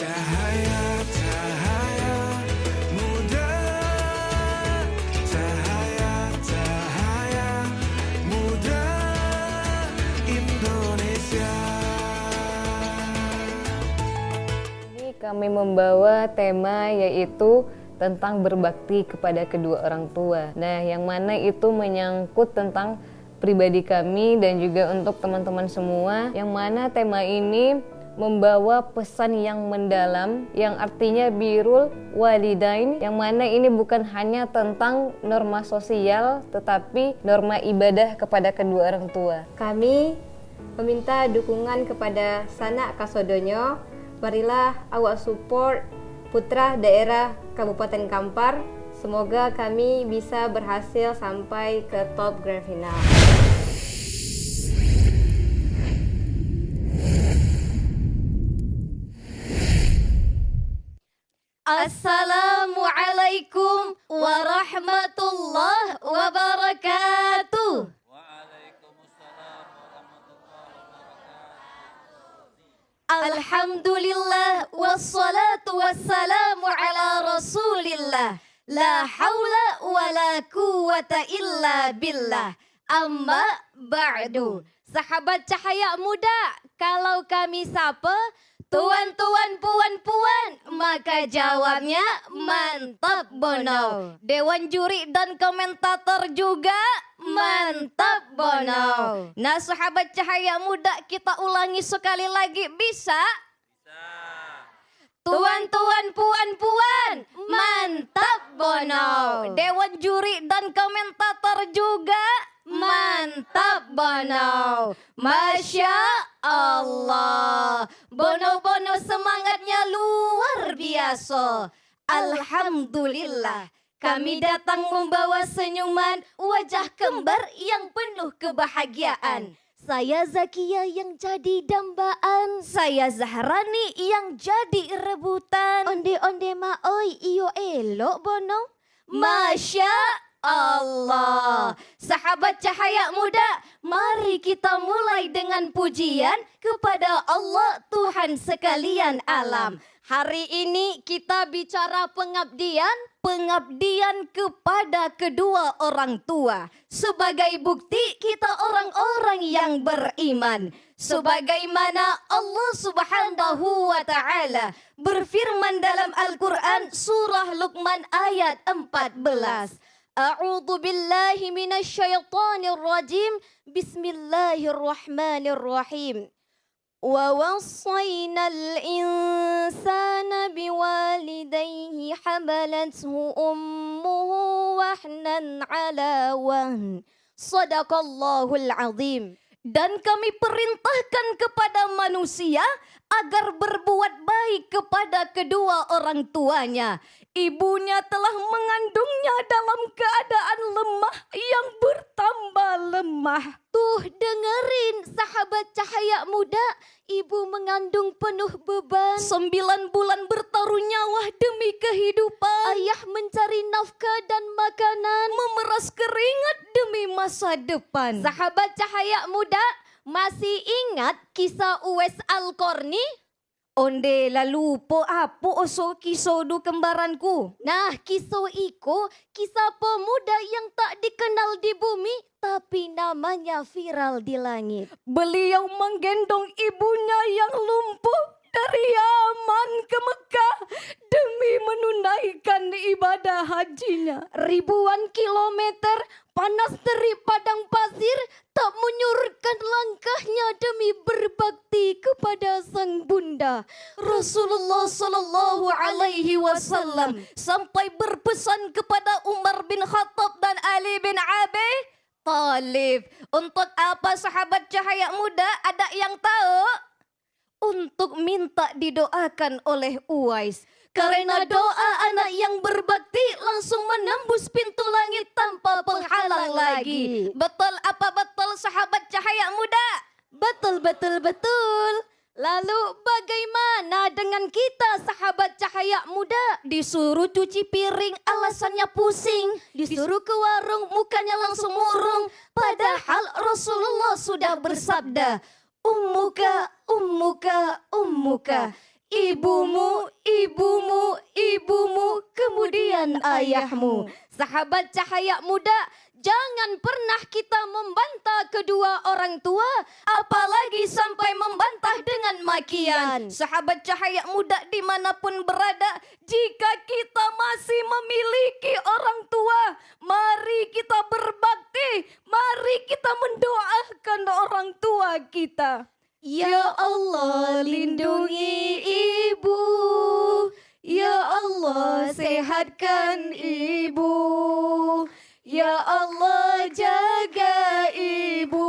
Cahaya-cahaya muda, cahaya-cahaya muda Indonesia. Ini kami membawa tema yaitu tentang berbakti kepada kedua orang tua. Nah, yang mana itu menyangkut tentang pribadi kami dan juga untuk teman-teman semua, yang mana tema ini membawa pesan yang mendalam yang artinya birrul walidain, yang mana ini bukan hanya tentang norma sosial tetapi norma ibadah kepada kedua orang tua. Kami meminta dukungan kepada sanak kasodonyo, marilah awak support putra daerah Kabupaten Kampar. Semoga kami bisa berhasil sampai ke top grand final. Assalamualaikum warahmatullahi wabarakatuh. Alhamdulillah wassalatu wassalamu ala rasulillah. La haula wa la quwata illa billah. Amma ba'du. Sahabat cahaya muda, kalau kami sapa tuan-tuan, puan-puan, maka jawabnya mantap bono. Dewan juri dan komentator juga mantap bono. Nah, sahabat cahaya muda, kita ulangi sekali lagi, bisa? Tuan-tuan, puan-puan, mantap bono. Dewan juri dan komentator juga mantap bono. Masya Allah. Bono-bono semangatnya luar biasa. Alhamdulillah. Kami datang membawa senyuman wajah kembar yang penuh kebahagiaan. Saya Zakia yang jadi dambaan, saya Zahrani yang jadi rebutan. Onde-onde ma oi iyo elok bono. Masya Allah. Sahabat cahaya muda, mari kita mulai dengan pujian kepada Allah Tuhan sekalian alam. Hari ini kita bicara pengabdian kepada kedua orang tua. Sebagai bukti kita orang-orang yang beriman. Sebagaimana Allah Subhanahu wa Ta'ala berfirman dalam Al-Quran surah Luqman ayat 14. A'udzu billahi minasyaitonir rajim. Bismillahirrahmanirrahim. Wa wassaynal insana biwalidayhi hamalathu ummuhu wahnan ala wahn. Shadaqallahul azim. Dan kami perintahkan kepada manusia agar berbuat baik kepada kedua orang tuanya. Ibunya telah mengandungnya dalam keadaan lemah yang bertambah lemah. Tuh dengerin sahabat cahaya muda, ibu mengandung penuh beban. 9 bulan bertaruh nyawa demi kehidupan. Ayah mencari nafkah dan makanan, memeras keringat demi masa depan. Sahabat cahaya muda, masih ingat kisah Uwais Al-Qarni? Onde lalu po apo oso kisodu kembaranku. Nah, kisah iko kisah pemuda yang tak dikenal di bumi tapi namanya viral di langit. Beliau menggendong ibunya yang lumpuh dari Yaman ke Mekah demi menunaikan ibadah hajinya. Ribuan kilometer panas terik padang pasir tak menyurutkan langkahnya demi berbakti kepada sang bunda. Rasulullah Sallallahu Alaihi Wasallam sampai berpesan kepada Umar bin Khattab dan Ali bin Abi Thalib. Untuk apa sahabat cahaya muda? Ada yang tahu? Untuk minta didoakan oleh Uwais. Karena doa anak yang berbakti langsung menembus pintu langit tanpa penghalang lagi. Betul apa betul sahabat cahaya muda? Betul, betul, betul. Lalu bagaimana dengan kita sahabat cahaya muda? Disuruh cuci piring alasannya pusing. Disuruh ke warung mukanya langsung murung. Padahal Rasulullah sudah bersabda, Ummuka, ummuka, ummuka. Ibumu dan ayahmu. Sahabat cahaya muda, jangan pernah kita membantah kedua orang tua, apalagi sampai membantah dengan makian. Sahabat cahaya muda dimanapun berada, jika kita masih memiliki orang tua, mari kita berbakti, mari kita mendoakan orang tua kita. Ya Allah, lindungi ibu. Ya Allah, sehatkan ibu. Ya Allah, jaga ibu.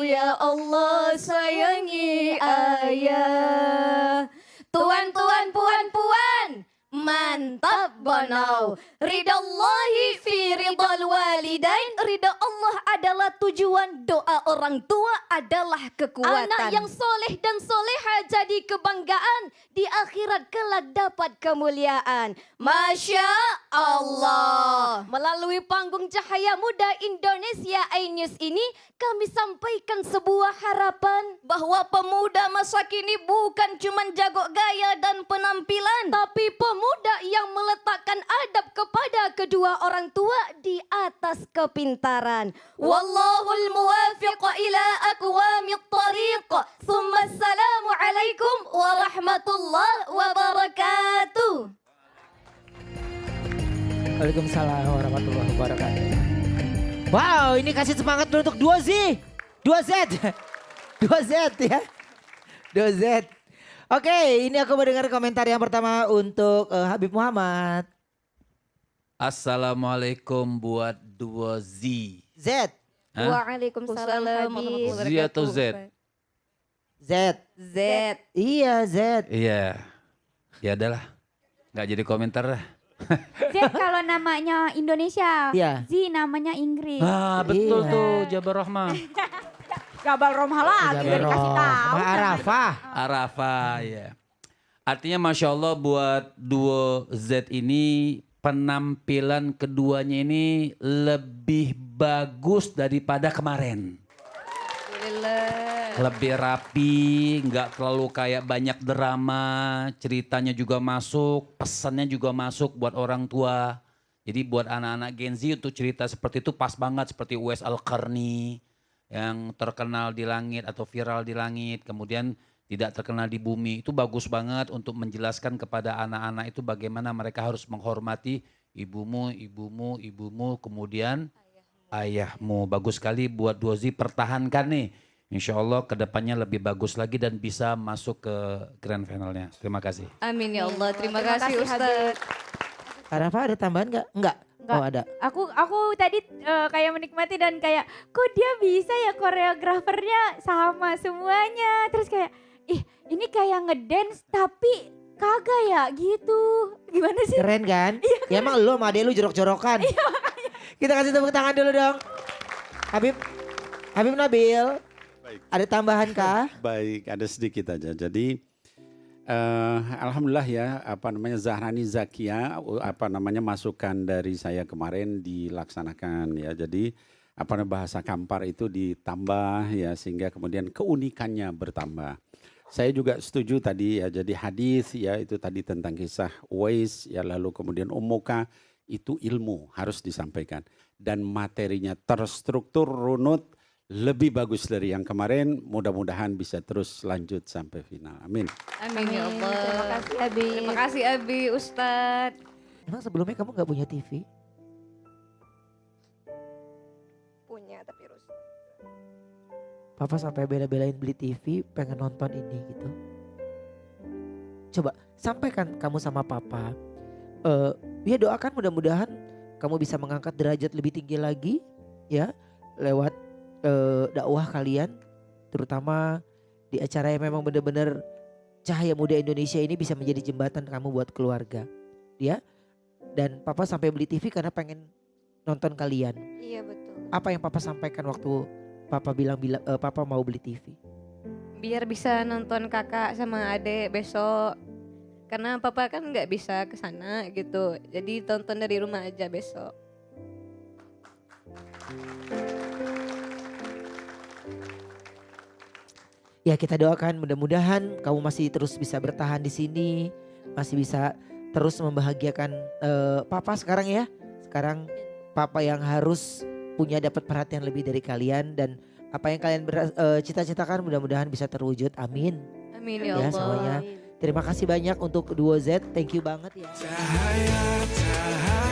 Ya Allah, sayangi ayah. Tuan, tuan, puan, puan. Mantap Bonau. Ridallahi fi ridal walidain. Ridha Allah adalah tujuan, doa orang tua adalah kekuatan. Anak yang soleh dan soleha jadi kebanggaan, di akhirat kelak dapat kemuliaan. Masya Allah. Melalui panggung Cahaya Muda Indonesia iNews ini, kami sampaikan sebuah harapan bahwa pemuda masa kini bukan cuma jago gaya dan penampilan, tapi pemuda yang meletakkan adab kepada kedua orang tua di atas kepintaran. Wallahul muwafiq ila aqwamit tariq. Tsumma assalamu alaikum warahmatullahi wabarakatuh. Waalaikumsalam warahmatullahi wabarakatuh. Wow, ini kasih semangat dulu untuk 2Z. 2Z. 2Z ya. 2Z. Oke, ini aku mendengar komentar yang pertama untuk Habib Muhammad. Assalamualaikum buat 2Z. Z. Hah? Waalaikumsalam Z atau Z? Z. Z. Iya, Z. Iya. Ya adalah. Nggak jadi komentar lah. Z kalau namanya Indonesia, Iya. Z namanya Inggris. Ah betul Iya. tuh, Jabar Rahmah. Gabal Romha lagi udah dikasih tahu. Sama Arafah. Arafah ya. Artinya Masya Allah buat duo Z ini penampilan keduanya ini lebih bagus daripada kemarin. Lebih rapi, nggak terlalu kayak banyak drama, ceritanya juga masuk, pesannya juga masuk buat orang tua. Jadi buat anak-anak Gen Z untuk cerita seperti itu pas banget, seperti Uwais Al-Qarni yang terkenal di langit atau viral di langit, kemudian tidak terkenal di bumi. Itu bagus banget untuk menjelaskan kepada anak-anak itu bagaimana mereka harus menghormati ibumu, ibumu, ibumu, kemudian ayahmu. Bagus sekali buat 2Z, pertahankan nih. Insya Allah kedepannya lebih bagus lagi dan bisa masuk ke grand finalnya. Terima kasih. Amin ya Allah. Terima kasih Ustaz. Arafah ada tambahan nggak? Enggak. Oh ada. Aku tadi kayak menikmati dan kayak kok dia bisa ya koreografernya sama semuanya. Terus kayak ini kayak ngedance tapi kagak ya gitu. Gimana sih? Keren kan? Ya emang lu sama adek lu jorok-jorokan. Kita kasih tepuk tangan dulu dong. Habib Nabil. Baik. Ada tambahan kah? Baik, ada sedikit aja. Jadi alhamdulillah ya, Zahrani Zakia, masukan dari saya kemarin dilaksanakan ya. Jadi bahasa Kampar itu ditambah ya sehingga kemudian keunikannya bertambah. Saya juga setuju tadi ya, jadi hadis ya itu tadi tentang kisah Uwais ya, lalu kemudian Ummuka, itu ilmu harus disampaikan dan materinya terstruktur runut. Lebih bagus dari yang kemarin, mudah-mudahan bisa terus lanjut sampai final. Amin. Amin ya Allah. Terima kasih Abi. Terima kasih Abi Ustadz. Emang sebelumnya kamu gak punya TV? Punya tapi rusak. Papa sampai bela-belain beli TV, pengen nonton ini gitu. Coba sampaikan kamu sama Papa. Ya doakan mudah-mudahan kamu bisa mengangkat derajat lebih tinggi lagi ya lewat dakwah kalian, terutama di acara yang memang benar-benar Cahaya Muda Indonesia ini bisa menjadi jembatan kamu buat keluarga, ya. Dan Papa sampai beli TV karena pengen nonton kalian. Iya betul. Apa yang Papa sampaikan waktu Papa bilang Papa mau beli TV? Biar bisa nonton kakak sama adek besok. Karena Papa kan nggak bisa ke sana gitu. Jadi tonton dari rumah aja besok. Ya kita doakan mudah-mudahan kamu masih terus bisa bertahan di sini, masih bisa terus membahagiakan papa sekarang ya. Sekarang papa yang harus punya dapat perhatian lebih dari kalian, dan apa yang kalian cita-citakan mudah-mudahan bisa terwujud. Amin. Amin Ya semuanya. Terima kasih banyak untuk Duo Z. Thank you banget ya. Cahaya, cahaya